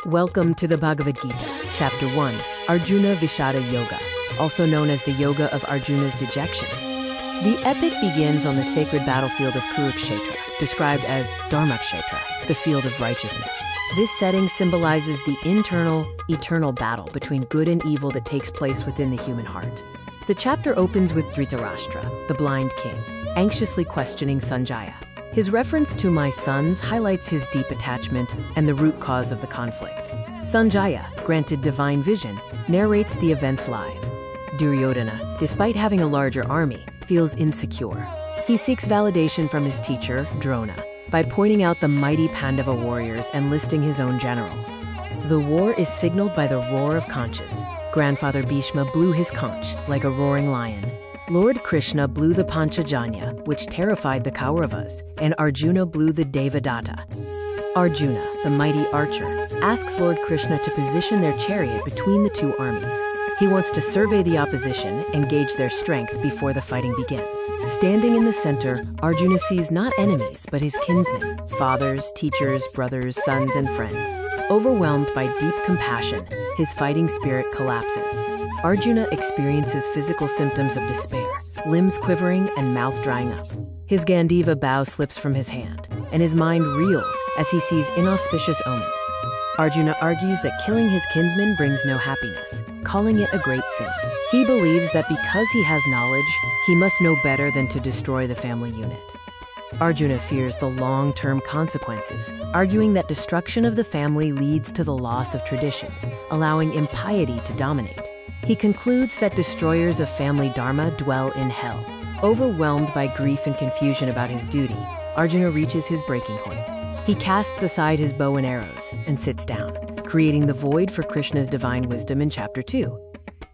Welcome to the Bhagavad Gita, Chapter 1, Arjuna Vishada Yoga, also known as the Yoga of Arjuna's Dejection. The epic begins on the sacred battlefield of Kurukshetra, described as Dharmakshetra, the field of righteousness. This setting symbolizes the internal, eternal battle between good and evil that takes place within the human heart. The chapter opens with Dhritarashtra, the blind king, anxiously questioning Sanjaya. His reference to "my sons" highlights his deep attachment and the root cause of the conflict. Sanjaya, granted divine vision, narrates the events live. Duryodhana, despite having a larger army, feels insecure. He seeks validation from his teacher, Drona, by pointing out the mighty Pandava warriors and listing his own generals. The war is signaled by the roar of conches. Grandfather Bhishma blew his conch like a roaring lion. Lord Krishna blew the Panchajanya, which terrified the Kauravas, and Arjuna blew the Devadatta. Arjuna, the mighty archer, asks Lord Krishna to position their chariot between the two armies. He wants to survey the opposition and gauge their strength before the fighting begins. Standing in the center, Arjuna sees not enemies, but his kinsmen, fathers, teachers, brothers, sons, and friends. Overwhelmed by deep compassion, his fighting spirit collapses. Arjuna experiences physical symptoms of despair, limbs quivering and mouth drying up. His Gandiva bow slips from his hand, and his mind reels as he sees inauspicious omens. Arjuna argues that killing his kinsmen brings no happiness, calling it a great sin. He believes that because he has knowledge, he must know better than to destroy the family unit. Arjuna fears the long-term consequences, arguing that destruction of the family leads to the loss of traditions, allowing impiety to dominate. He concludes that destroyers of family dharma dwell in hell. Overwhelmed by grief and confusion about his duty, Arjuna reaches his breaking point. He casts aside his bow and arrows and sits down, creating the void for Krishna's divine wisdom in Chapter 2.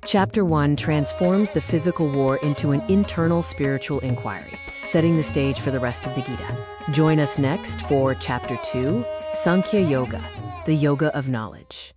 Chapter 1 transforms the physical war into an internal spiritual inquiry, setting the stage for the rest of the Gita. Join us next for Chapter 2, Sankhya Yoga, the Yoga of Knowledge.